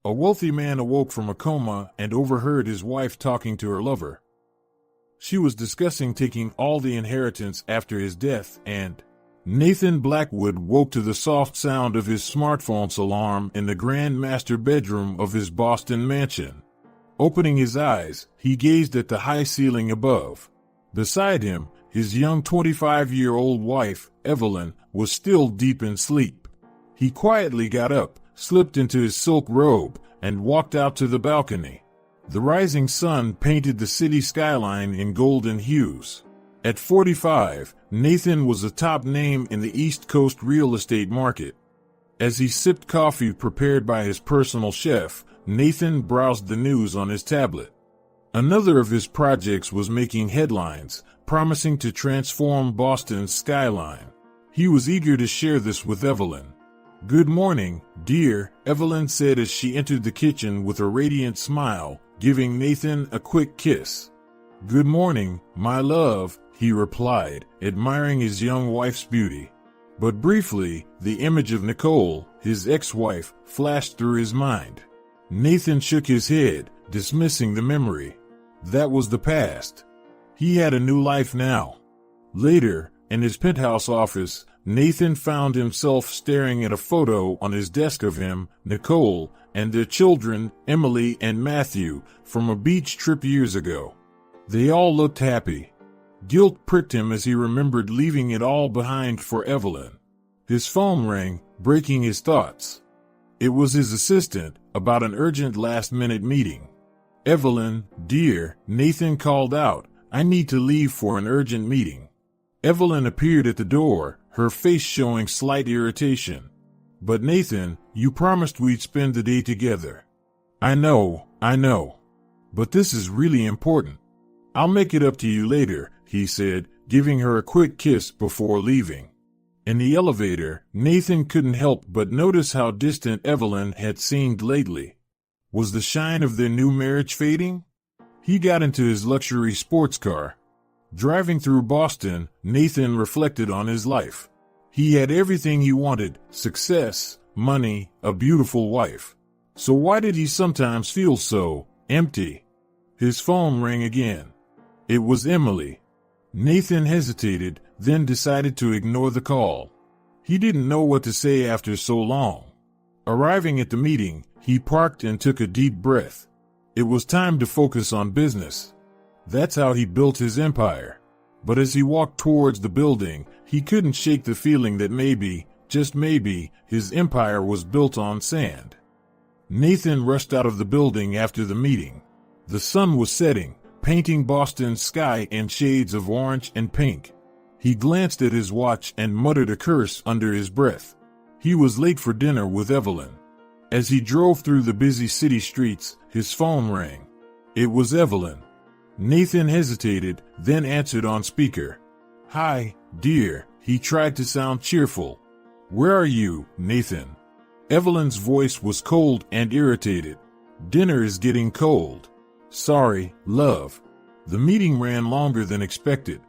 A wealthy man awoke from a coma and overheard his wife talking to her lover. She was discussing taking all the inheritance after his death, and Nathan Blackwood woke to the soft sound of his smartphone's alarm in the grand master bedroom of his Boston mansion. Opening his eyes, he gazed at the high ceiling above. Beside him, his young 25-year-old wife, Evelyn, was still deep in sleep. He quietly got up, slipped into his silk robe, and walked out to the balcony. The rising sun painted the city skyline in golden hues. At 45, Nathan was a top name in the East Coast real estate market. As he sipped coffee prepared by his personal chef, Nathan browsed the news on his tablet. Another of his projects was making headlines, promising to transform Boston's skyline. He was eager to share this with Evelyn. "Good morning, dear," Evelyn said as she entered the kitchen with a radiant smile, giving Nathan a quick kiss. "Good morning, my love," he replied, admiring his young wife's beauty. But briefly, the image of Nicole, his ex-wife, flashed through his mind. Nathan shook his head, dismissing the memory. That was the past. He had a new life now. Later, in his penthouse office, Nathan found himself staring at a photo on his desk of him, Nicole, and their children, Emily and Matthew, from a beach trip years ago. They all looked happy. Guilt pricked him as he remembered leaving it all behind for Evelyn. His phone rang, breaking his thoughts. It was his assistant, about an urgent last-minute meeting. "Evelyn, dear," Nathan called out, "I need to leave for an urgent meeting." Evelyn appeared at the door, her face showing slight irritation. "But Nathan, you promised we'd spend the day together." I know. But this is really important." "I'll make it up to you later," he said, giving her a quick kiss before leaving. In the elevator, Nathan couldn't help but notice how distant Evelyn had seemed lately. Was the shine of their new marriage fading? He got into his luxury sports car. Driving through Boston, Nathan reflected on his life. He had everything he wanted: success, money, a beautiful wife. So why did he sometimes feel so empty? His phone rang again. It was Emily. Nathan hesitated, then decided to ignore the call. He didn't know what to say after so long. Arriving at the meeting, he parked and took a deep breath. It was time to focus on business. That's how he built his empire. But as he walked towards the building, he couldn't shake the feeling that maybe, just maybe, his empire was built on sand. Nathan rushed out of the building after the meeting. The sun was setting, painting Boston's sky in shades of orange and pink. He glanced at his watch and muttered a curse under his breath. He was late for dinner with Evelyn. As he drove through the busy city streets, his phone rang. It was Evelyn. Nathan hesitated, then answered on speaker. "Hi, dear," he tried to sound cheerful. "Where are you, Nathan?" Evelyn's voice was cold and irritated. "Dinner is getting cold." "Sorry, love." The meeting ran longer than expected.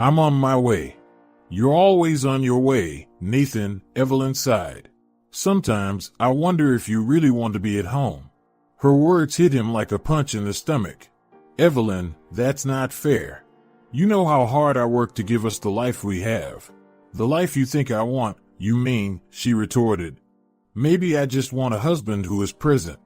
"I'm on my way." "You're always on your way, Nathan," Evelyn sighed. "Sometimes I wonder if you really want to be at home." Her words hit him like a punch in the stomach. "Evelyn, that's not fair. You know how hard I work to give us the life we have." "The life you think I want, you mean," she retorted. "Maybe I just want a husband who is present."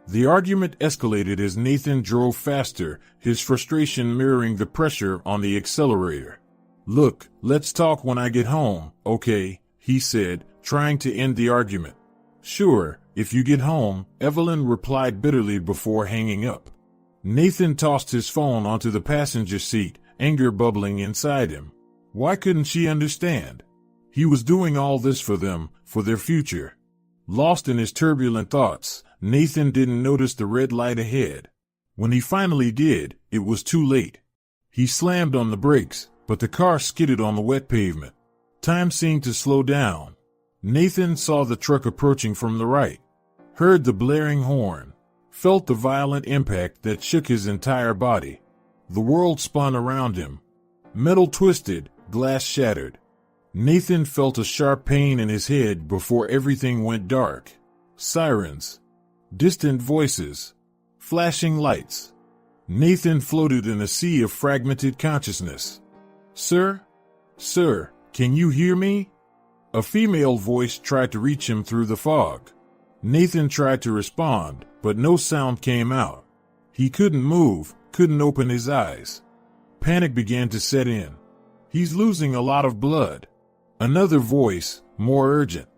The argument escalated as Nathan drove faster, his frustration mirroring the pressure on the accelerator. "Look, let's talk when I get home, okay?" he said, trying to end the argument. "Sure, if you get home," Evelyn replied bitterly before hanging up. Nathan tossed his phone onto the passenger seat, anger bubbling inside him. Why couldn't she understand? He was doing all this for them, for their future. Lost in his turbulent thoughts, Nathan didn't notice the red light ahead. When he finally did, it was too late. He slammed on the brakes, but the car skidded on the wet pavement. Time seemed to slow down. Nathan saw the truck approaching from the right, heard the blaring horn, felt the violent impact that shook his entire body. The world spun around him. Metal twisted, glass shattered. Nathan felt a sharp pain in his head before everything went dark. Sirens. distant voices, flashing lights. Nathan floated in a sea of fragmented consciousness. Sir? Sir, can you hear me? A female voice tried to reach him through the fog. Nathan tried to respond, but no sound came out. He couldn't move, couldn't open his eyes. Panic began to set in. He's losing a lot of blood. Another voice, more urgent.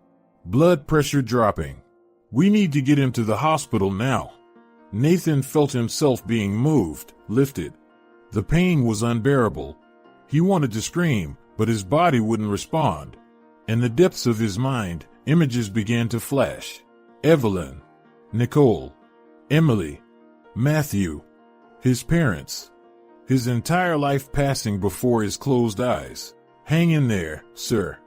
Blood pressure dropping. We need to get him to the hospital now. Nathan felt himself being moved, lifted. The pain was unbearable. He wanted to scream, but his body wouldn't respond. In the depths of his mind, images began to flash. Evelyn, Nicole, Emily, Matthew, his parents. His entire life passing before his closed eyes. Hang in there, sir.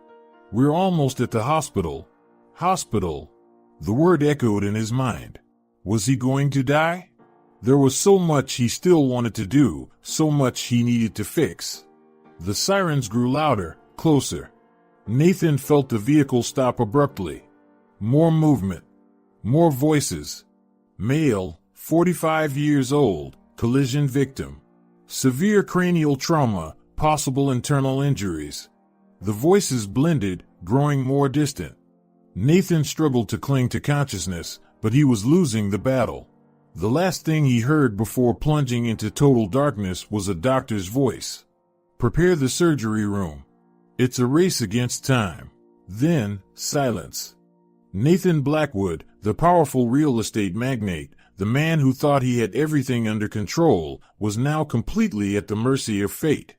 We're almost at the hospital. Hospital. The word echoed in his mind. Was he going to die? There was so much he still wanted to do, so much he needed to fix. The sirens grew louder, closer. Nathan felt the vehicle stop abruptly. More movement. More voices. Male, 45 years old, collision victim. Severe cranial trauma, possible internal injuries. The voices blended, growing more distant. Nathan struggled to cling to consciousness, but he was losing the battle. The last thing he heard before plunging into total darkness was a doctor's voice. Prepare the surgery room. It's a race against time. Then, silence. Nathan Blackwood, the powerful real estate magnate, the man who thought he had everything under control, was now completely at the mercy of fate.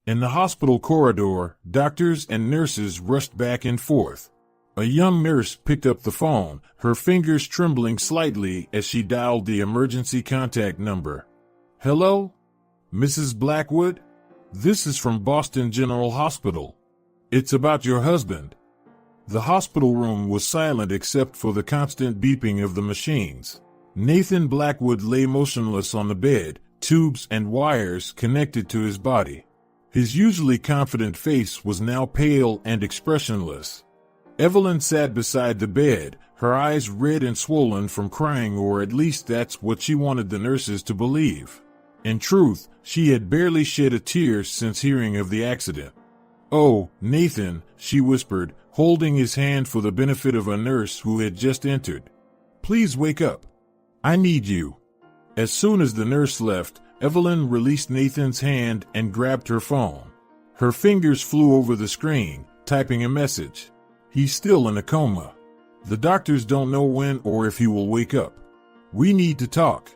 In the hospital corridor, doctors and nurses rushed back and forth. A young nurse picked up the phone, her fingers trembling slightly as she dialed the emergency contact number. Hello? Mrs. Blackwood? This is from Boston General Hospital. It's about your husband. The hospital room was silent except for the constant beeping of the machines. Nathan Blackwood lay motionless on the bed, tubes and wires connected to his body. His usually confident face was now pale and expressionless. Evelyn sat beside the bed, her eyes red and swollen from crying, or at least that's what she wanted the nurses to believe. In truth, she had barely shed a tear since hearing of the accident. Oh, Nathan, she whispered, holding his hand for the benefit of a nurse who had just entered. Please wake up. I need you. As soon as the nurse left, Evelyn released Nathan's hand and grabbed her phone. Her fingers flew over the screen, typing a message. He's still in a coma. The doctors don't know when or if he will wake up. We need to talk.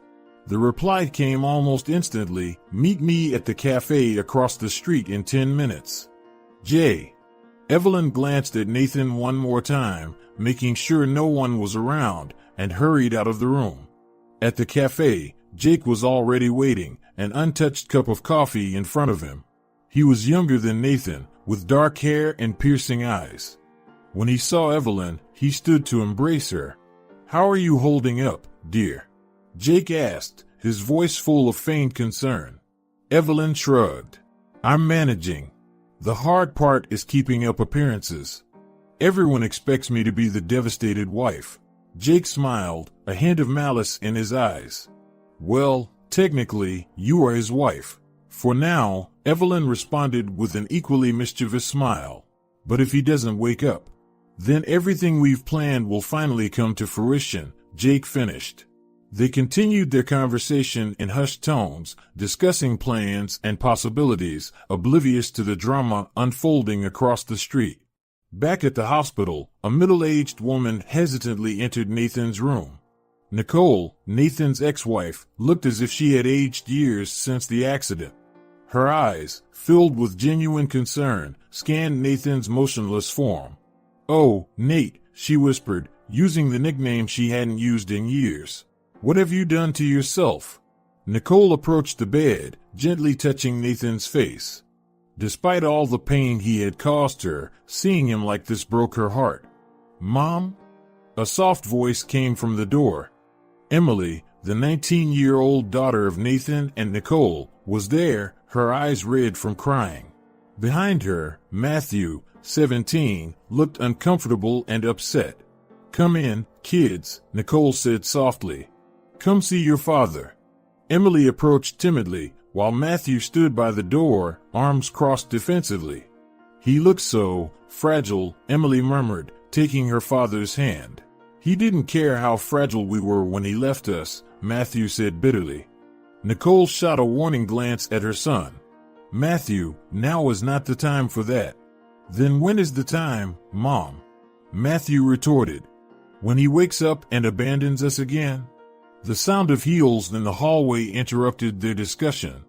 The reply came almost instantly. Meet me at the cafe across the street in 10 minutes. J. Evelyn glanced at Nathan one more time, making sure no one was around, and hurried out of the room. At the cafe, Jake was already waiting, an untouched cup of coffee in front of him. He was younger than Nathan, with dark hair and piercing eyes. When he saw Evelyn, he stood to embrace her. How are you holding up, dear? Jake asked, his voice full of feigned concern. Evelyn shrugged. I'm managing. The hard part is keeping up appearances. Everyone expects me to be the devastated wife. Jake smiled, a hint of malice in his eyes. Well, technically, you are his wife. For now, Evelyn responded with an equally mischievous smile. But if he doesn't wake up, then everything we've planned will finally come to fruition, Jake finished. They continued their conversation in hushed tones, discussing plans and possibilities, oblivious to the drama unfolding across the street. Back at the hospital, a middle-aged woman hesitantly entered Nathan's room. Nicole, Nathan's ex-wife, looked as if she had aged years since the accident. Her eyes, filled with genuine concern, scanned Nathan's motionless form. Oh, Nate, she whispered, using the nickname she hadn't used in years. What have you done to yourself? Nicole approached the bed, gently touching Nathan's face. Despite all the pain he had caused her, seeing him like this broke her heart. Mom? A soft voice came from the door. Emily, the 19-year-old daughter of Nathan and Nicole, was there, her eyes red from crying. Behind her, Matthew, 17, looked uncomfortable and upset. "Come in, kids," Nicole said softly. "Come see your father." Emily approached timidly, while Matthew stood by the door, arms crossed defensively. "He looks so fragile," Emily murmured, taking her father's hand. "He didn't care how fragile we were when he left us," Matthew said bitterly. Nicole shot a warning glance at her son. "Matthew, now is not the time for that." "Then when is the time, Mom?" Matthew retorted. "When he wakes up and abandons us again?" The sound of heels in the hallway interrupted their discussion.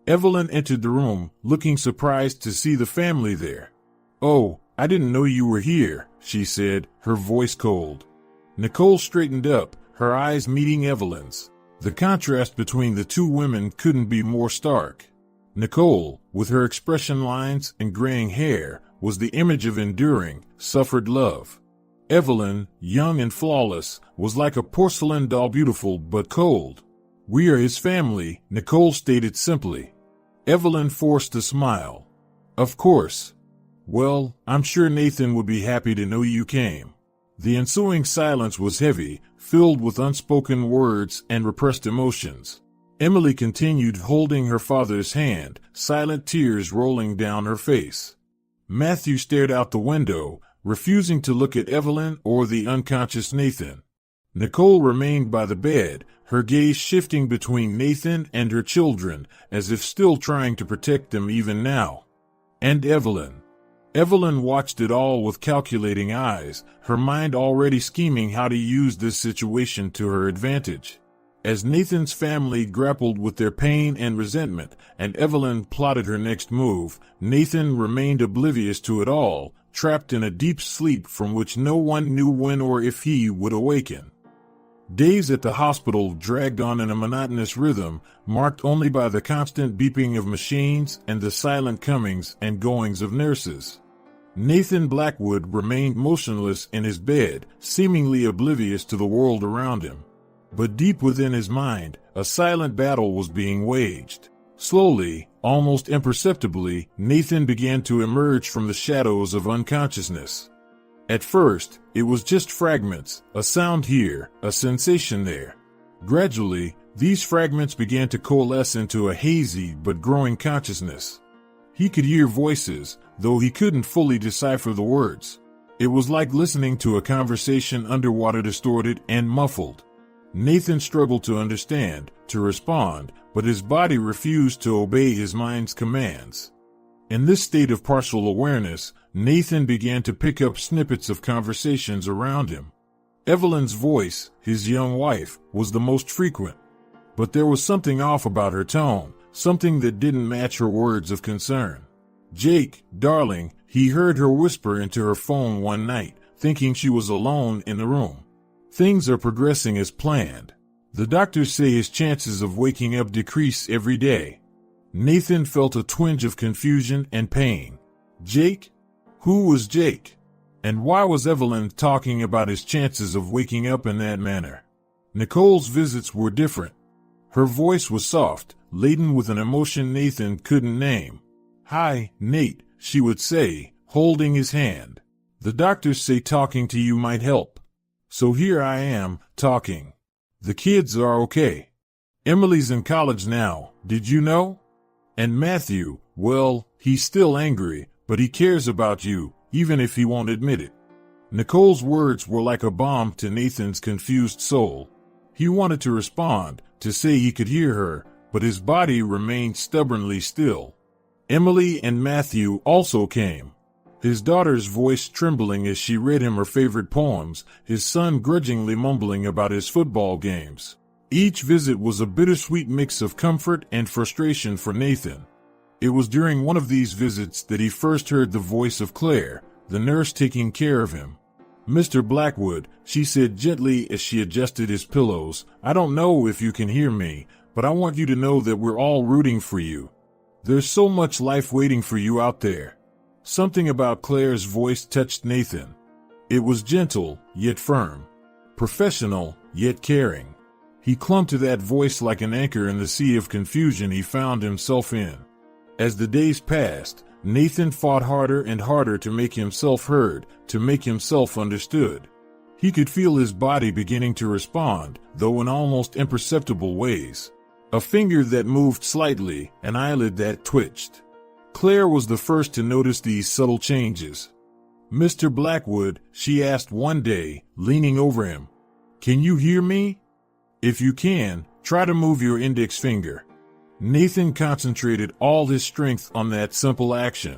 Evelyn entered the room, looking surprised to see the family there. "Oh, I didn't know you were here," she said, her voice cold. Nicole straightened up, her eyes meeting Evelyn's. The contrast between the two women couldn't be more stark. Nicole, with her expression lines and graying hair, was the image of enduring, suffered love. Evelyn, young and flawless, was like a porcelain doll, beautiful but cold. "We are his family," Nicole stated simply. Evelyn forced a smile. "Of course. Well, I'm sure Nathan would be happy to know you came." The ensuing silence was heavy, filled with unspoken words and repressed emotions. Emily continued holding her father's hand, silent tears rolling down her face. Matthew stared out the window, refusing to look at Evelyn or the unconscious Nathan. Nicole remained by the bed, her gaze shifting between Nathan and her children, as if still trying to protect them even now. And Evelyn. Evelyn watched it all with calculating eyes, her mind already scheming how to use this situation to her advantage. As Nathan's family grappled with their pain and resentment, and Evelyn plotted her next move, Nathan remained oblivious to it all, trapped in a deep sleep from which no one knew when or if he would awaken. Days at the hospital dragged on in a monotonous rhythm, marked only by the constant beeping of machines and the silent comings and goings of nurses. Nathan Blackwood remained motionless in his bed, seemingly oblivious to the world around him. But deep within his mind, a silent battle was being waged. Slowly, almost imperceptibly, Nathan began to emerge from the shadows of unconsciousness. At first, it was just fragments, a sound here, a sensation there. Gradually, these fragments began to coalesce into a hazy but growing consciousness. He could hear voices, though he couldn't fully decipher the words. It was like listening to a conversation underwater, distorted and muffled. Nathan struggled to understand, to respond, but his body refused to obey his mind's commands. In this state of partial awareness, Nathan began to pick up snippets of conversations around him. Evelyn's voice, his young wife, was the most frequent. But there was something off about her tone, something that didn't match her words of concern. "Jake, darling," he heard her whisper into her phone one night, thinking she was alone in the room. "Things are progressing as planned. The doctors say his chances of waking up decrease every day." Nathan felt a twinge of confusion and pain. Jake? Who was Jake? And why was Evelyn talking about his chances of waking up in that manner? Nicole's visits were different. Her voice was soft, laden with an emotion Nathan couldn't name. "Hi, Nate," she would say, holding his hand. "The doctors say talking to you might help. So here I am, talking. The kids are okay. Emily's in college now, did you know? And Matthew, well, he's still angry, but he cares about you, even if he won't admit it." Nicole's words were like a balm to Nathan's confused soul. He wanted to respond, to say he could hear her, but his body remained stubbornly still. Emily and Matthew also came. His daughter's voice trembling as she read him her favorite poems, his son grudgingly mumbling about his football games. Each visit was a bittersweet mix of comfort and frustration for Nathan. It was during one of these visits that he first heard the voice of Claire, the nurse taking care of him. "Mr. Blackwood," she said gently as she adjusted his pillows, "I don't know if you can hear me, but I want you to know that we're all rooting for you. There's so much life waiting for you out there." Something about Claire's voice touched Nathan. It was gentle, yet firm. Professional, yet caring. He clung to that voice like an anchor in the sea of confusion he found himself in. As the days passed, Nathan fought harder and harder to make himself heard, to make himself understood. He could feel his body beginning to respond, though in almost imperceptible ways. A finger that moved slightly, an eyelid that twitched. Claire was the first to notice these subtle changes. "Mr. Blackwood," she asked one day, leaning over him, "can you hear me? If you can, try to move your index finger." Nathan concentrated all his strength on that simple action.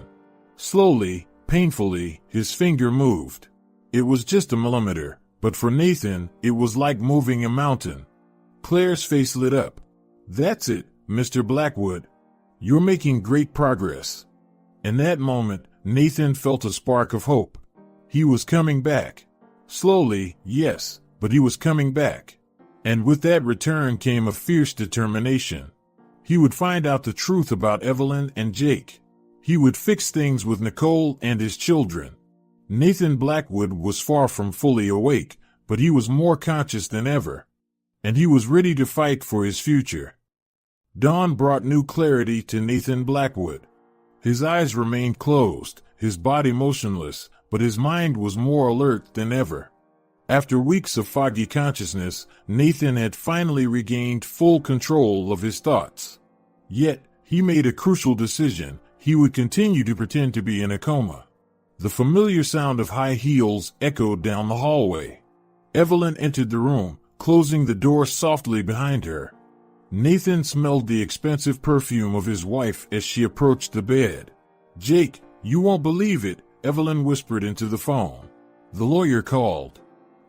Slowly, painfully, his finger moved. It was just a millimeter, but for Nathan, it was like moving a mountain. Claire's face lit up. "That's it, Mr. Blackwood. You're making great progress." In that moment, Nathan felt a spark of hope. He was coming back. Slowly, yes, but he was coming back. And with that return came a fierce determination. He would find out the truth about Evelyn and Jake. He would fix things with Nicole and his children. Nathan Blackwood was far from fully awake, but he was more conscious than ever. And he was ready to fight for his future. Dawn brought new clarity to Nathan Blackwood. His eyes remained closed, his body motionless, but his mind was more alert than ever. After weeks of foggy consciousness, Nathan had finally regained full control of his thoughts. Yet, he made a crucial decision. He would continue to pretend to be in a coma. The familiar sound of high heels echoed down the hallway. Evelyn entered the room, closing the door softly behind her. Nathan smelled the expensive perfume of his wife as she approached the bed. "Jake, you won't believe it," Evelyn whispered into the phone. The lawyer called.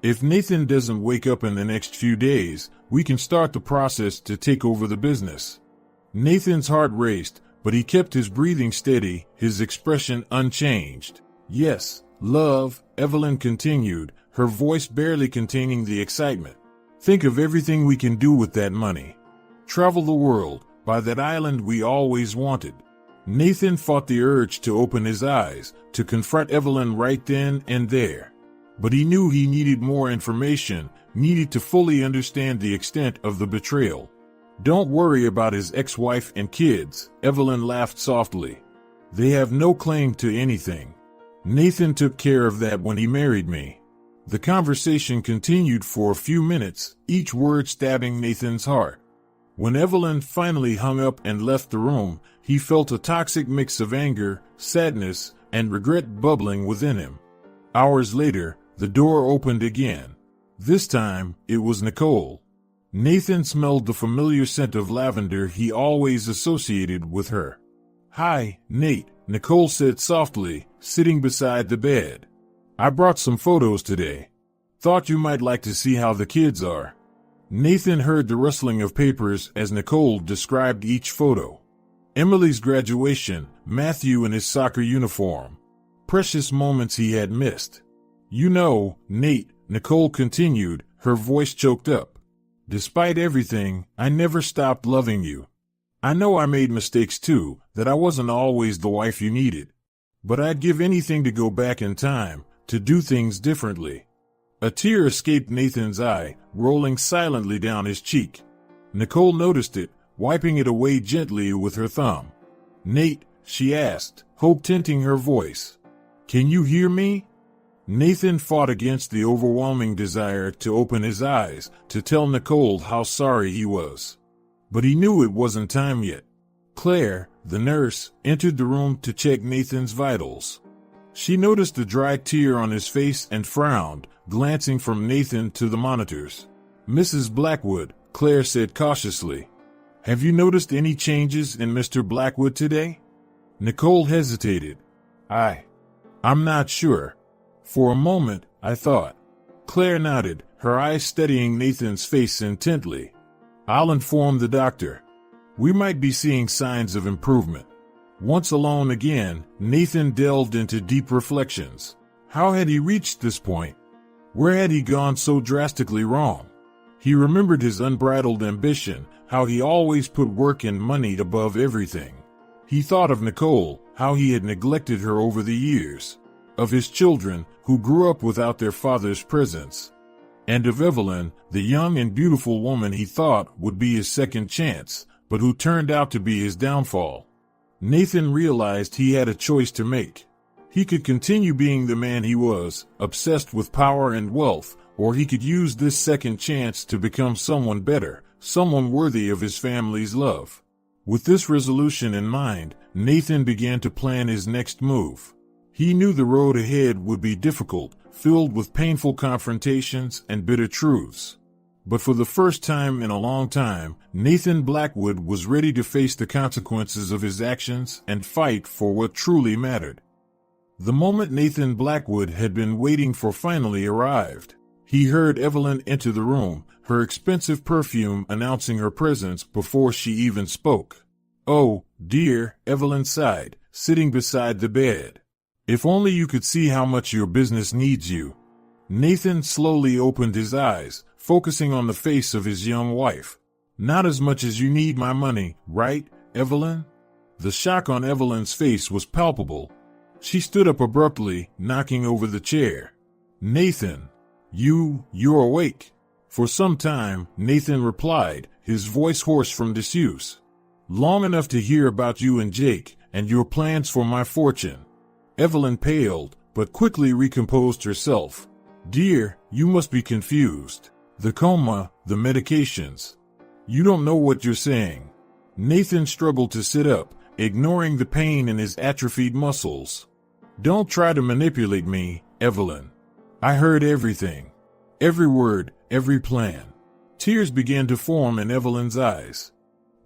"If Nathan doesn't wake up in the next few days, we can start the process to take over the business." Nathan's heart raced, but he kept his breathing steady, his expression unchanged. "Yes, love," Evelyn continued, her voice barely containing the excitement. "Think of everything we can do with that money. Travel the world, buy that island we always wanted." Nathan fought the urge to open his eyes, to confront Evelyn right then and there. But he knew he needed more information, needed to fully understand the extent of the betrayal. "Don't worry about his ex-wife and kids," Evelyn laughed softly. "They have no claim to anything. Nathan took care of that when he married me." The conversation continued for a few minutes, each word stabbing Nathan's heart. When Evelyn finally hung up and left the room, he felt a toxic mix of anger, sadness, and regret bubbling within him. Hours later, the door opened again. This time, it was Nicole. Nathan smelled the familiar scent of lavender he always associated with her. "Hi, Nate," Nicole said softly, sitting beside the bed. "I brought some photos today. Thought you might like to see how the kids are." Nathan heard the rustling of papers as Nicole described each photo. Emily's graduation, Matthew in his soccer uniform. Precious moments he had missed. "You know, Nate," Nicole continued, her voice choked up. "Despite everything, I never stopped loving you. I know I made mistakes too, that I wasn't always the wife you needed. But I'd give anything to go back in time, to do things differently." A tear escaped Nathan's eye, rolling silently down his cheek. Nicole noticed it, wiping it away gently with her thumb. "Nate," she asked, hope tinting her voice. "Can you hear me?" Nathan fought against the overwhelming desire to open his eyes, to tell Nicole how sorry he was. But he knew it wasn't time yet. Claire, the nurse, entered the room to check Nathan's vitals. She noticed a dry tear on his face and frowned, glancing from Nathan to the monitors. "Mrs. Blackwood," Claire said cautiously, "have you noticed any changes in Mr. Blackwood today?" Nicole hesitated. I'm not sure. For a moment, I thought. Claire nodded, her eyes studying Nathan's face intently. "I'll inform the doctor. We might be seeing signs of improvement." Once alone again, Nathan delved into deep reflections. How had he reached this point? Where had he gone so drastically wrong? He remembered his unbridled ambition, how he always put work and money above everything. He thought of Nicole, how he had neglected her over the years. Of his children, who grew up without their father's presence. And of Evelyn, the young and beautiful woman he thought would be his second chance, but who turned out to be his downfall. Nathan realized he had a choice to make. He could continue being the man he was, obsessed with power and wealth, or he could use this second chance to become someone better, someone worthy of his family's love. With this resolution in mind, Nathan began to plan his next move. He knew the road ahead would be difficult, filled with painful confrontations and bitter truths. But for the first time in a long time, Nathan Blackwood was ready to face the consequences of his actions and fight for what truly mattered. The moment Nathan Blackwood had been waiting for finally arrived. He heard Evelyn enter the room, her expensive perfume announcing her presence before she even spoke. "Oh, dear," Evelyn sighed, sitting beside the bed. "If only you could see how much your business needs you." Nathan slowly opened his eyes, focusing on the face of his young wife. "Not as much as you need my money, right, Evelyn?" The shock on Evelyn's face was palpable. She stood up abruptly, knocking over the chair. "Nathan, you're awake." For some time, Nathan replied, his voice hoarse from disuse. "Long enough to hear about you and Jake, and your plans for my fortune." Evelyn paled, but quickly recomposed herself. "Dear, you must be confused. The coma, the medications. You don't know what you're saying." Nathan struggled to sit up, ignoring the pain in his atrophied muscles. "Don't try to manipulate me, Evelyn. I heard everything. Every word, every plan." Tears began to form in Evelyn's eyes.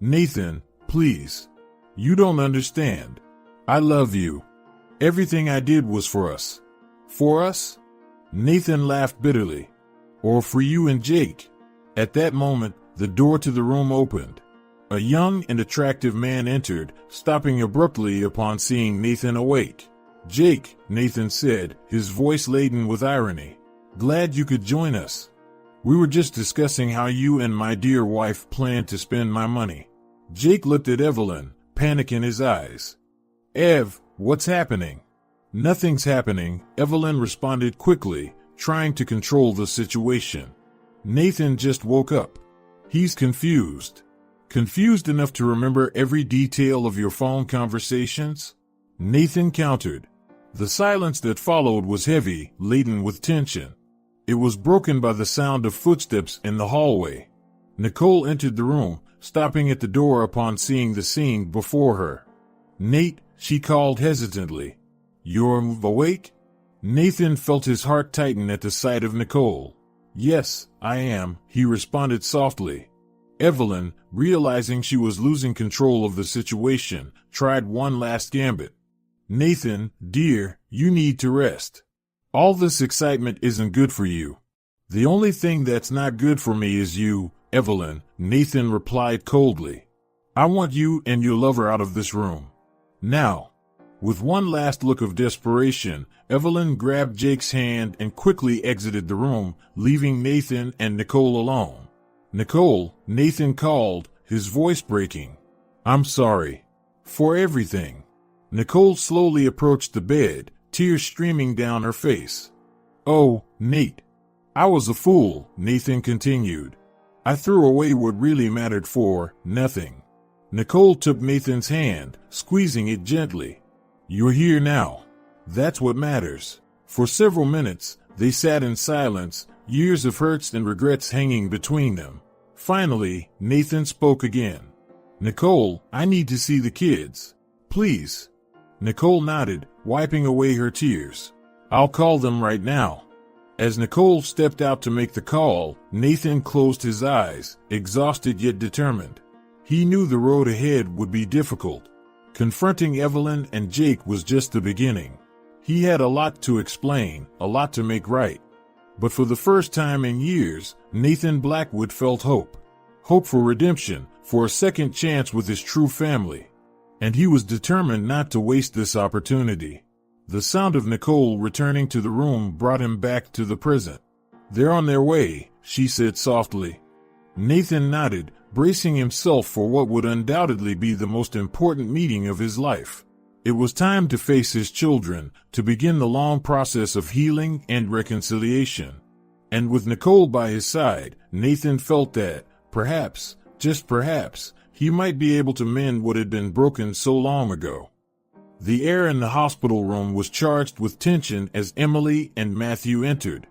"Nathan, please. You don't understand. I love you. Everything I did was for us." "For us?" Nathan laughed bitterly. "Or for you and Jake?" At that moment, the door to the room opened. A young and attractive man entered, stopping abruptly upon seeing Nathan awake. "Jake," Nathan said, his voice laden with irony. "Glad you could join us. We were just discussing how you and my dear wife plan to spend my money." Jake looked at Evelyn, panic in his eyes. "Ev, what's happening?" "Nothing's happening," Evelyn responded quickly, trying to control the situation. "Nathan just woke up. He's confused." "Confused enough to remember every detail of your phone conversations?" Nathan countered. The silence that followed was heavy, laden with tension. It was broken by the sound of footsteps in the hallway. Nicole entered the room, stopping at the door upon seeing the scene before her. "Nate," she called hesitantly. "You're awake?" Nathan felt his heart tighten at the sight of Nicole. "Yes, I am," he responded softly. Evelyn, realizing she was losing control of the situation, tried one last gambit. "Nathan, dear, you need to rest. All this excitement isn't good for you." "The only thing that's not good for me is you, Evelyn," Nathan replied coldly. "I want you and your lover out of this room. Now." With one last look of desperation, Evelyn grabbed Jake's hand and quickly exited the room, leaving Nathan and Nicole alone. "Nicole," Nathan called, his voice breaking. "I'm sorry. For everything." Nicole slowly approached the bed, tears streaming down her face. "Oh, Nate. I was a fool," Nathan continued. "I threw away what really mattered for nothing." Nicole took Nathan's hand, squeezing it gently. "You're here now. That's what matters." For several minutes, they sat in silence, years of hurts and regrets hanging between them. Finally, Nathan spoke again. "Nicole, I need to see the kids. Please." Nicole nodded, wiping away her tears. "I'll call them right now." As Nicole stepped out to make the call, Nathan closed his eyes, exhausted yet determined. He knew the road ahead would be difficult. Confronting Evelyn and Jake was just the beginning. He had a lot to explain, a lot to make right. But for the first time in years, Nathan Blackwood felt hope. Hope for redemption, for a second chance with his true family. And he was determined not to waste this opportunity. The sound of Nicole returning to the room brought him back to the present. "They're on their way," she said softly. Nathan nodded, bracing himself for what would undoubtedly be the most important meeting of his life. It was time to face his children, to begin the long process of healing and reconciliation. And with Nicole by his side, Nathan felt that, perhaps, just perhaps, he might be able to mend what had been broken so long ago. The air in the hospital room was charged with tension as Emily and Matthew entered.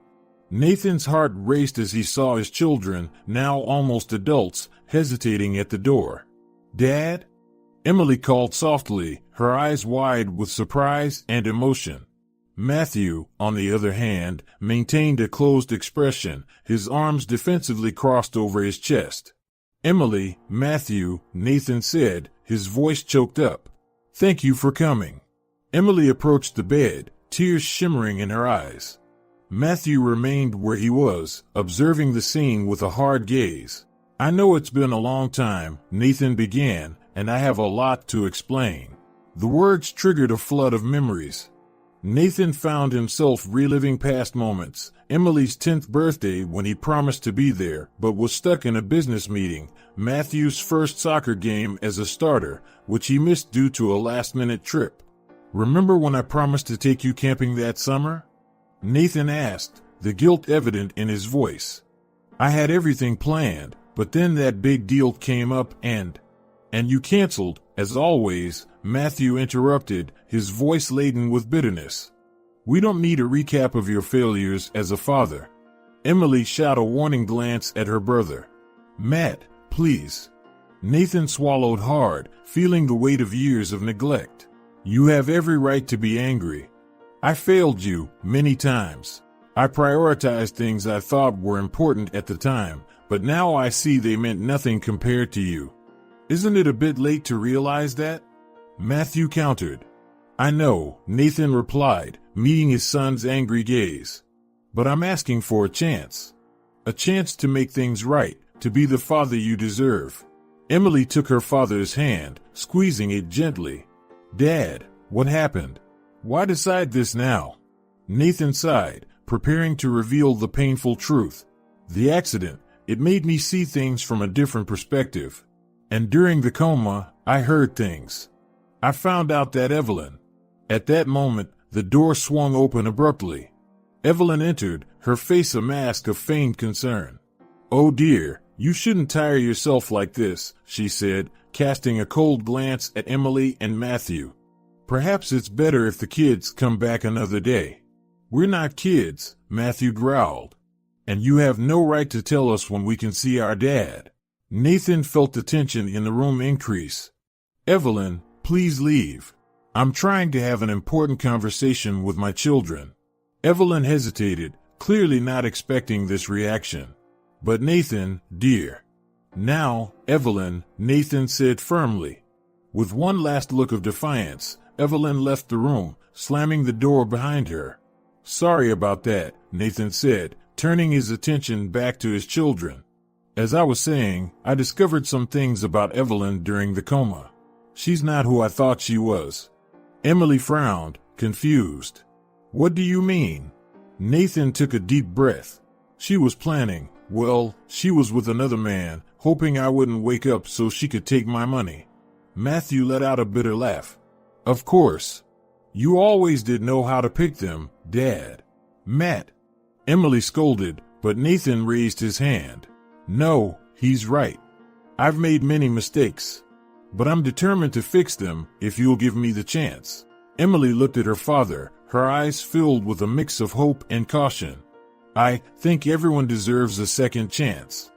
Nathan's heart raced as he saw his children, now almost adults, hesitating at the door. "Dad?" Emily called softly, her eyes wide with surprise and emotion. Matthew, on the other hand, maintained a closed expression, his arms defensively crossed over his chest. "Emily, Matthew," Nathan said, his voice choked up. "Thank you for coming." Emily approached the bed, tears shimmering in her eyes. Matthew remained where he was, observing the scene with a hard gaze. "I know it's been a long time," Nathan began, "and I have a lot to explain." The words triggered a flood of memories. Nathan found himself reliving past moments, Emily's 10th birthday when he promised to be there but was stuck in a business meeting, Matthew's first soccer game as a starter, which he missed due to a last-minute trip. "Remember when I promised to take you camping that summer?" Nathan asked, the guilt evident in his voice. "I had everything planned, but then that big deal came up and you canceled, as always," Matthew interrupted, his voice laden with bitterness. "We don't need a recap of your failures as a father." Emily shot a warning glance at her brother. "Matt, please." Nathan swallowed hard, feeling the weight of years of neglect. "You have every right to be angry. I failed you, many times. I prioritized things I thought were important at the time, but now I see they meant nothing compared to you. Isn't it a bit late to realize that?" Matthew countered. "I know," Nathan replied, meeting his son's angry gaze. "But I'm asking for a chance. A chance to make things right, to be the father you deserve." Emily took her father's hand, squeezing it gently. "Dad, what happened? Why decide this now?" Nathan sighed, preparing to reveal the painful truth. "The accident, it made me see things from a different perspective. And during the coma, I heard things. I found out that Evelyn—" At that moment, the door swung open abruptly. Evelyn entered, her face a mask of feigned concern. "Oh dear, you shouldn't tire yourself like this," she said, casting a cold glance at Emily and Matthew. "Perhaps it's better if the kids come back another day." "We're not kids," Matthew growled. "And you have no right to tell us when we can see our dad." Nathan felt the tension in the room increase. "Evelyn, please leave. I'm trying to have an important conversation with my children." Evelyn hesitated, clearly not expecting this reaction. "But Nathan, dear." "Now, Evelyn," Nathan said firmly. With one last look of defiance, Evelyn left the room, slamming the door behind her. "Sorry about that," Nathan said, turning his attention back to his children. "As I was saying, I discovered some things about Evelyn during the coma. She's not who I thought she was." Emily frowned, confused. "What do you mean?" Nathan took a deep breath. "She was planning, she was with another man, hoping I wouldn't wake up so she could take my money." Matthew let out a bitter laugh. "Of course. You always did know how to pick them, Dad." "Matt." Emily scolded, but Nathan raised his hand. "No, he's right. I've made many mistakes. But I'm determined to fix them if you'll give me the chance." Emily looked at her father, her eyes filled with a mix of hope and caution. "I think everyone deserves a second chance."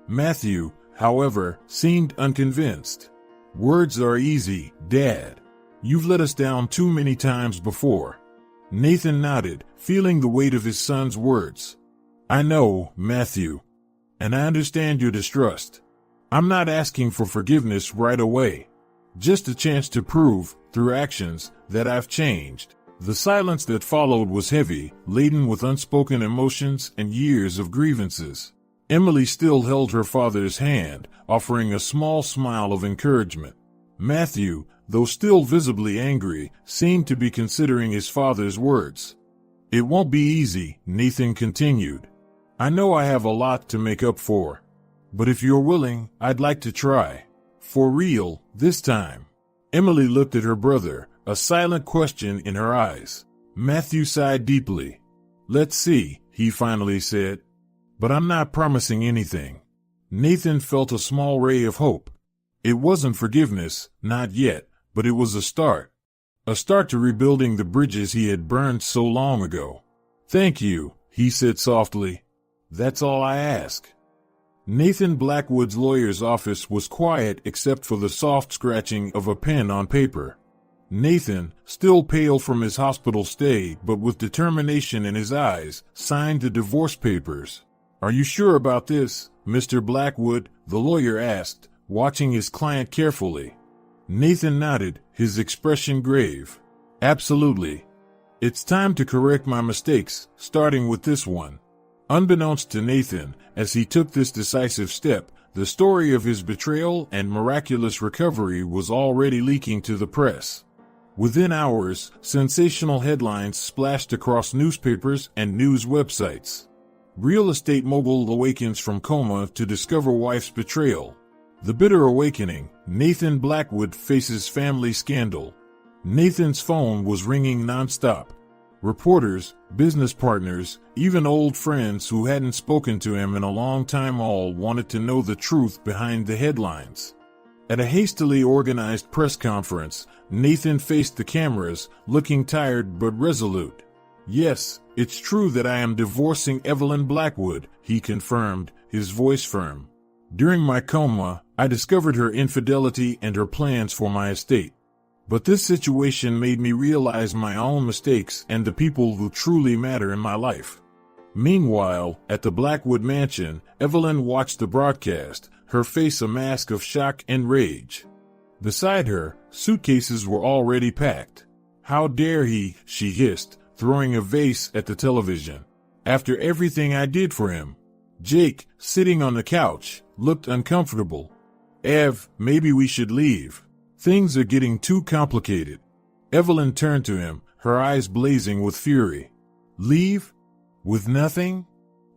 Matthew, however, seemed unconvinced. "Words are easy, Dad. You've let us down too many times before." Nathan nodded, feeling the weight of his son's words. "I know, Matthew. And I understand your distrust. I'm not asking for forgiveness right away. Just a chance to prove, through actions, that I've changed." The silence that followed was heavy, laden with unspoken emotions and years of grievances. Emily still held her father's hand, offering a small smile of encouragement. Matthew, though still visibly angry, seemed to be considering his father's words. "It won't be easy," Nathan continued. "I know I have a lot to make up for. But if you're willing, I'd like to try. For real, this time." Emily looked at her brother, a silent question in her eyes. Matthew sighed deeply. "Let's see," he finally said. "But I'm not promising anything." Nathan felt a small ray of hope. It wasn't forgiveness, not yet, but it was a start. A start to rebuilding the bridges he had burned so long ago. "Thank you," he said softly. That's all I ask. Nathan Blackwood's lawyer's office was quiet except for the soft scratching of a pen on paper. Nathan, still pale from his hospital stay but with determination in his eyes, signed the divorce papers. Are you sure about this, Mr. Blackwood? The lawyer asked, watching his client carefully. Nathan nodded, his expression grave. Absolutely. It's time to correct my mistakes, starting with this one. Unbeknownst to Nathan, as he took this decisive step, the story of his betrayal and miraculous recovery was already leaking to the press. Within hours, sensational headlines splashed across newspapers and news websites. Real estate mogul awakens from coma to discover wife's betrayal. The bitter awakening, Nathan Blackwood faces family scandal. Nathan's phone was ringing nonstop. Reporters, business partners, even old friends who hadn't spoken to him in a long time all wanted to know the truth behind the headlines. At a hastily organized press conference, Nathan faced the cameras, looking tired but resolute. Yes, it's true that I am divorcing Evelyn Blackwood, he confirmed, his voice firm. During my coma, I discovered her infidelity and her plans for my estate. But this situation made me realize my own mistakes and the people who truly matter in my life. Meanwhile, at the Blackwood mansion, Evelyn watched the broadcast, her face a mask of shock and rage. Beside her, suitcases were already packed. How dare he, she hissed, throwing a vase at the television. After everything I did for him. Jake, sitting on the couch, looked uncomfortable. Ev, maybe we should leave. Things are getting too complicated. Evelyn turned to him, her eyes blazing with fury. Leave? With nothing?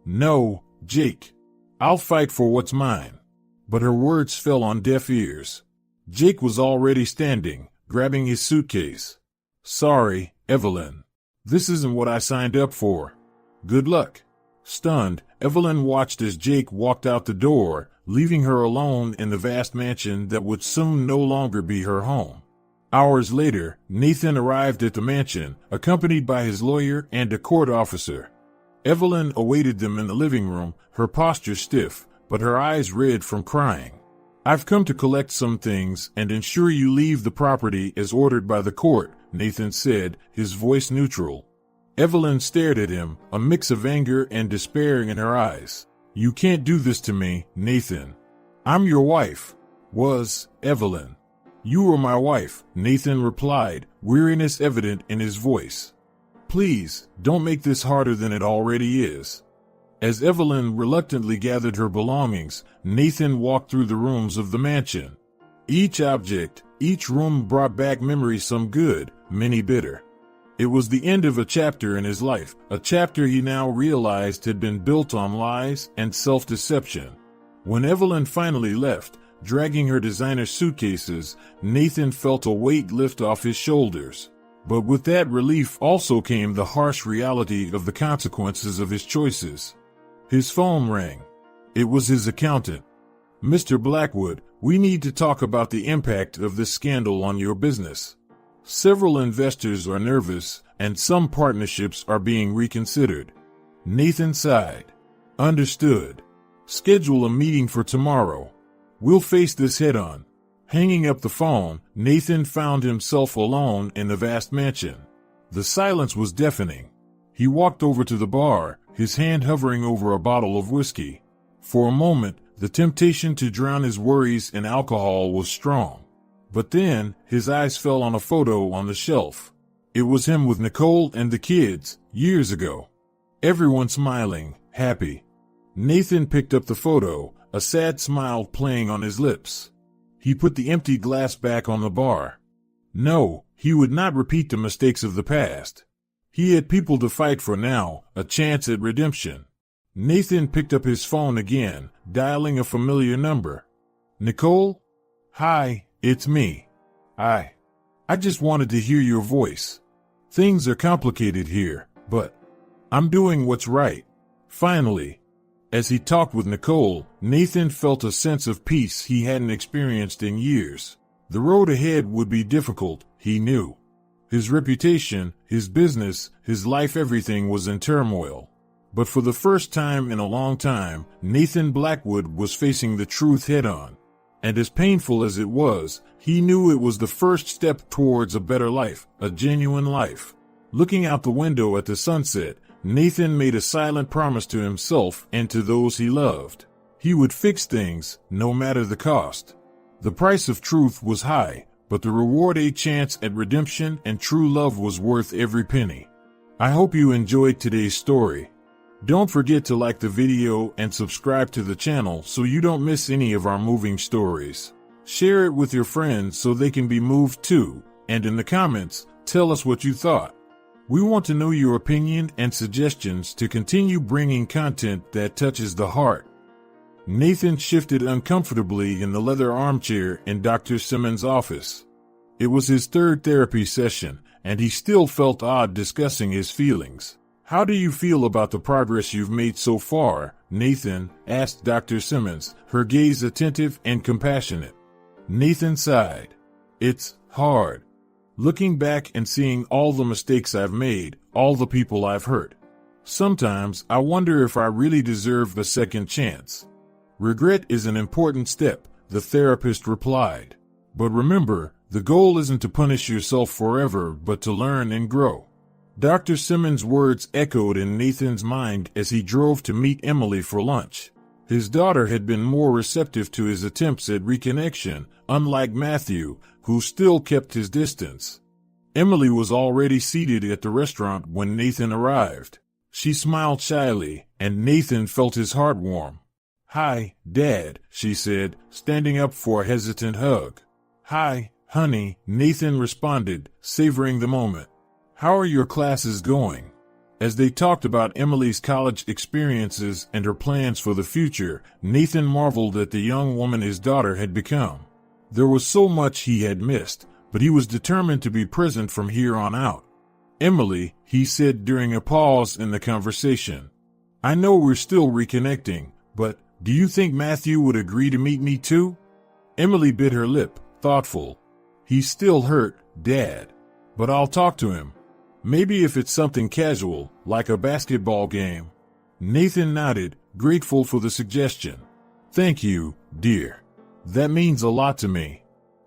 No, Jake. I'll fight for what's mine. But her words fell on deaf ears. Jake was already standing, grabbing his suitcase. Sorry, Evelyn. This isn't what I signed up for. Good luck. Stunned, Evelyn watched as Jake walked out the door, leaving her alone in the vast mansion that would soon no longer be her home. Hours later, Nathan arrived at the mansion, accompanied by his lawyer and a court officer. Evelyn awaited them in the living room, her posture stiff, but her eyes red from crying. I've come to collect some things and ensure you leave the property as ordered by the court, Nathan said, his voice neutral. Evelyn stared at him, a mix of anger and despair in her eyes. You can't do this to me, Nathan. I'm your wife. Was, Evelyn. You were my wife, Nathan replied, weariness evident in his voice. Please, don't make this harder than it already is. As Evelyn reluctantly gathered her belongings, Nathan walked through the rooms of the mansion. Each object, each room brought back memories, some good, many bitter. It was the end of a chapter in his life, a chapter he now realized had been built on lies and self-deception. When Evelyn finally left, dragging her designer suitcases, Nathan felt a weight lift off his shoulders. But with that relief also came the harsh reality of the consequences of his choices. His phone rang. It was his accountant. Mr. Blackwood, we need to talk about the impact of this scandal on your business. Several investors are nervous, and some partnerships are being reconsidered. Nathan sighed. Understood. Schedule a meeting for tomorrow. We'll face this head on. Hanging up the phone, Nathan found himself alone in the vast mansion. The silence was deafening. He walked over to the bar, his hand hovering over a bottle of whiskey. For a moment, the temptation to drown his worries in alcohol was strong. But then, his eyes fell on a photo on the shelf. It was him with Nicole and the kids, years ago. Everyone smiling, happy. Nathan picked up the photo, a sad smile playing on his lips. He put the empty glass back on the bar. No, he would not repeat the mistakes of the past. He had people to fight for now, a chance at redemption. Nathan picked up his phone again, dialing a familiar number. Nicole? Hi, it's me. I just wanted to hear your voice. Things are complicated here, but I'm doing what's right. Finally. As he talked with Nicole, Nathan felt a sense of peace he hadn't experienced in years. The road ahead would be difficult, he knew. His reputation, his business, his life, everything was in turmoil. But for the first time in a long time, Nathan Blackwood was facing the truth head-on. And as painful as it was, he knew it was the first step towards a better life, a genuine life. Looking out the window at the sunset, Nathan made a silent promise to himself and to those he loved. He would fix things, no matter the cost. The price of truth was high, but the reward, a chance at redemption and true love, was worth every penny. I hope you enjoyed today's story. Don't forget to like the video and subscribe to the channel so you don't miss any of our moving stories. Share it with your friends so they can be moved too, and in the comments, tell us what you thought. We want to know your opinion and suggestions to continue bringing content that touches the heart. Nathan shifted uncomfortably in the leather armchair in Dr. Simmons' office. It was his third therapy session, and he still felt odd discussing his feelings. "How do you feel about the progress you've made so far, Nathan?" asked Dr. Simmons, her gaze attentive and compassionate. Nathan sighed. "It's hard. Looking back and seeing all the mistakes I've made, all the people I've hurt. Sometimes I wonder if I really deserve a second chance." "Regret is an important step," the therapist replied. "But remember, the goal isn't to punish yourself forever, but to learn and grow." Dr. Simmons' words echoed in Nathan's mind as he drove to meet Emily for lunch. His daughter had been more receptive to his attempts at reconnection, unlike Matthew, who still kept his distance. Emily was already seated at the restaurant when Nathan arrived. She smiled shyly, and Nathan felt his heart warm. "Hi, Dad," she said, standing up for a hesitant hug. "Hi, honey," Nathan responded, savoring the moment. "How are your classes going?" As they talked about Emily's college experiences and her plans for the future, Nathan marveled at the young woman his daughter had become. There was so much he had missed, but he was determined to be present from here on out. "Emily," he said during a pause in the conversation, "I know we're still reconnecting, but do you think Matthew would agree to meet me too?" Emily bit her lip, thoughtful. "He's still hurt, Dad. But I'll talk to him. Maybe if it's something casual, like a basketball game." Nathan nodded, grateful for the suggestion. "Thank you, dear. That means a lot to me."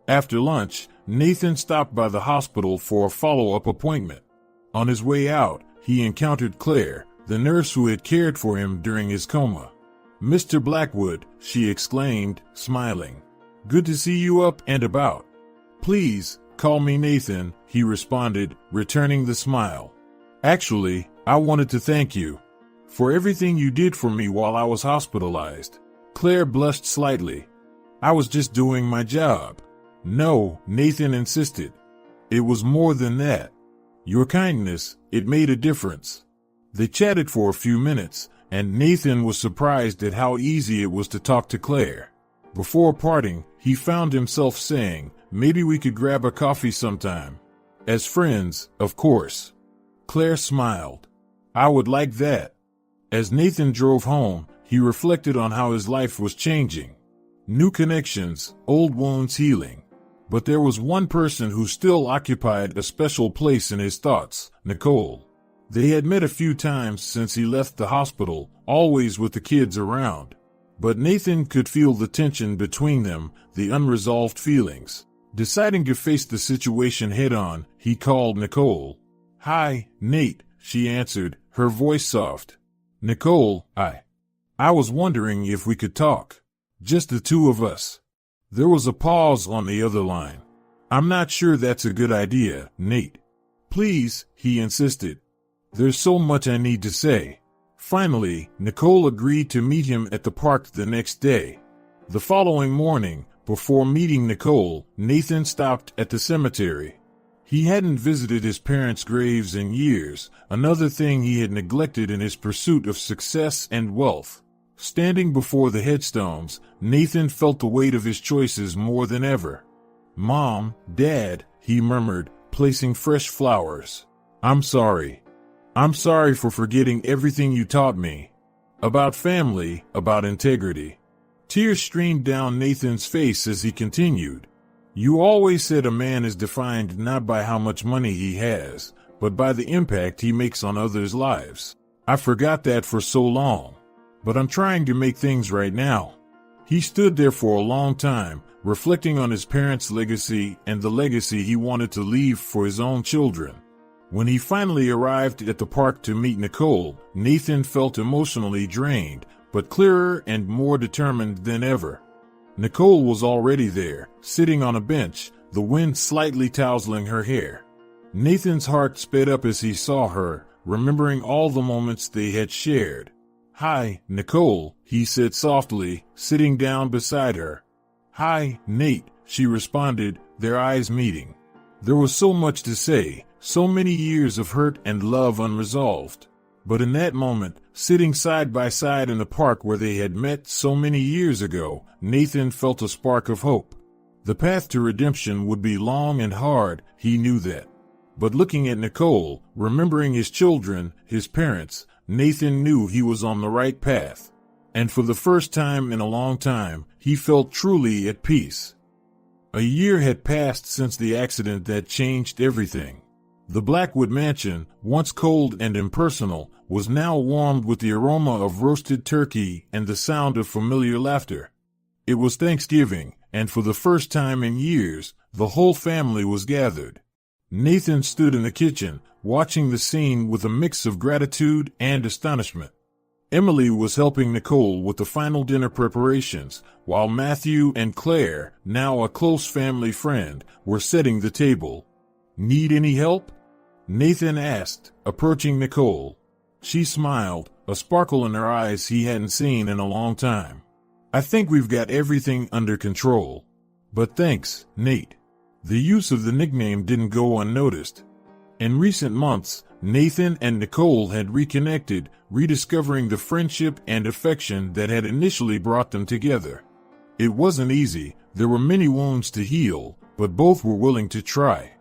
After lunch, Nathan stopped by the hospital for a follow-up appointment. On his way out, he encountered Claire, the nurse who had cared for him during his coma. "Mr. Blackwood," she exclaimed, smiling. "Good to see you up and about." "Please, call me Nathan," he responded, returning the smile. "Actually, I wanted to thank you for everything you did for me while I was hospitalized." Claire blushed slightly. "I was just doing my job." "No," Nathan insisted. "It was more than that. Your kindness, it made a difference." They chatted for a few minutes, and Nathan was surprised at how easy it was to talk to Claire. Before parting, he found himself saying, "Maybe we could grab a coffee sometime." "As friends, of course." Claire smiled. "I would like that." As Nathan drove home, he reflected on how his life was changing. New connections, old wounds healing. But there was one person who still occupied a special place in his thoughts, Nicole. They had met a few times since he left the hospital, always with the kids around. But Nathan could feel the tension between them, the unresolved feelings. Deciding to face the situation head-on, he called Nicole. "Hi, Nate," she answered, her voice soft. "Nicole, I was wondering if we could talk. Just the two of us." There was a pause on the other line. "I'm not sure that's a good idea, Nate." "Please," he insisted. "There's so much I need to say." Finally, Nicole agreed to meet him at the park the next day. The following morning, before meeting Nicole, Nathan stopped at the cemetery. He hadn't visited his parents' graves in years, another thing he had neglected in his pursuit of success and wealth. Standing before the headstones, Nathan felt the weight of his choices more than ever. "Mom, Dad," he murmured, placing fresh flowers. "I'm sorry. I'm sorry for forgetting everything you taught me. About family, about integrity." Tears streamed down Nathan's face as he continued. "You always said a man is defined not by how much money he has, but by the impact he makes on others' lives. I forgot that for so long. But I'm trying to make things right now. He stood there for a long time, reflecting on his parents' legacy and the legacy he wanted to leave for his own children. When he finally arrived at the park to meet Nicole, Nathan felt emotionally drained, but clearer and more determined than ever. Nicole was already there, sitting on a bench, the wind slightly tousling her hair. Nathan's heart sped up as he saw her, remembering all the moments they had shared. "Hi, Nicole," he said softly, sitting down beside her. "Hi, Nate," she responded, their eyes meeting. There was so much to say, so many years of hurt and love unresolved. But in that moment, sitting side by side in the park where they had met so many years ago, Nathan felt a spark of hope. The path to redemption would be long and hard, he knew that. But looking at Nicole, remembering his children, his parents, Nathan knew he was on the right path. And for the first time in a long time, he felt truly at peace. A year had passed since the accident that changed everything. The Blackwood mansion, once cold and impersonal, was now warmed with the aroma of roasted turkey and the sound of familiar laughter. It was Thanksgiving, and for the first time in years, the whole family was gathered. Nathan stood in the kitchen, watching the scene with a mix of gratitude and astonishment. Emily was helping Nicole with the final dinner preparations, while Matthew and Claire, now a close family friend, were setting the table. "Need any help?" Nathan asked, approaching Nicole. She smiled, a sparkle in her eyes he hadn't seen in a long time. "I think we've got everything under control. But thanks, Nate." The use of the nickname didn't go unnoticed. In recent months, Nathan and Nicole had reconnected, rediscovering the friendship and affection that had initially brought them together. It wasn't easy, there were many wounds to heal, but both were willing to try.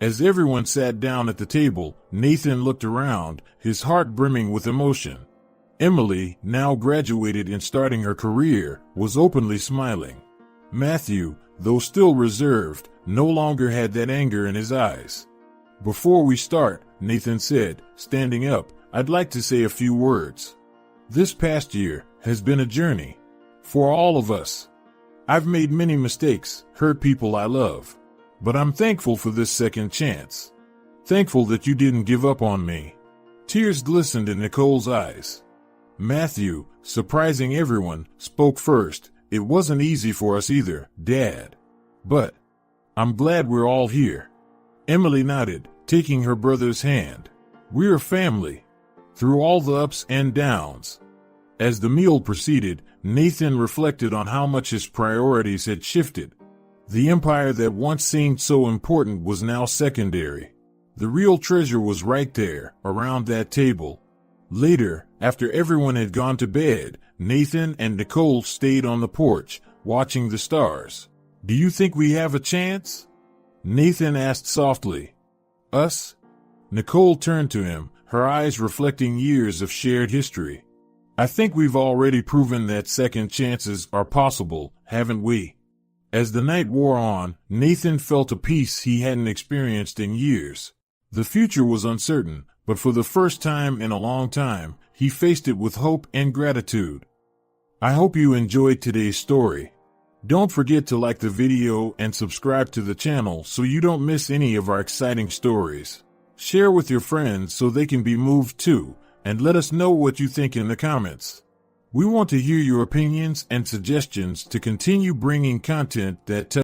As everyone sat down at the table, Nathan looked around, his heart brimming with emotion. Emily, now graduated and starting her career, was openly smiling. Matthew, though still reserved, no longer had that anger in his eyes. "Before we start," Nathan said, standing up, "I'd like to say a few words. This past year has been a journey. For all of us. I've made many mistakes, hurt people I love. But I'm thankful for this second chance. Thankful that you didn't give up on me." Tears glistened in Nicole's eyes. Matthew, surprising everyone, spoke first. "It wasn't easy for us either, Dad. But I'm glad we're all here." Emily nodded, taking her brother's hand. "We're a family. Through all the ups and downs." As the meal proceeded, Nathan reflected on how much his priorities had shifted. The empire that once seemed so important was now secondary. The real treasure was right there, around that table. Later, after everyone had gone to bed, Nathan and Nicole stayed on the porch, watching the stars. "Do you think we have a chance?" Nathan asked softly. "Us?" Nicole turned to him, her eyes reflecting years of shared history. "I think we've already proven that second chances are possible, haven't we?" As the night wore on, Nathan felt a peace he hadn't experienced in years. The future was uncertain, but for the first time in a long time, he faced it with hope and gratitude. I hope you enjoyed today's story. Don't forget to like the video and subscribe to the channel so you don't miss any of our exciting stories. Share with your friends so they can be moved too, and let us know what you think in the comments. We want to hear your opinions and suggestions to continue bringing content that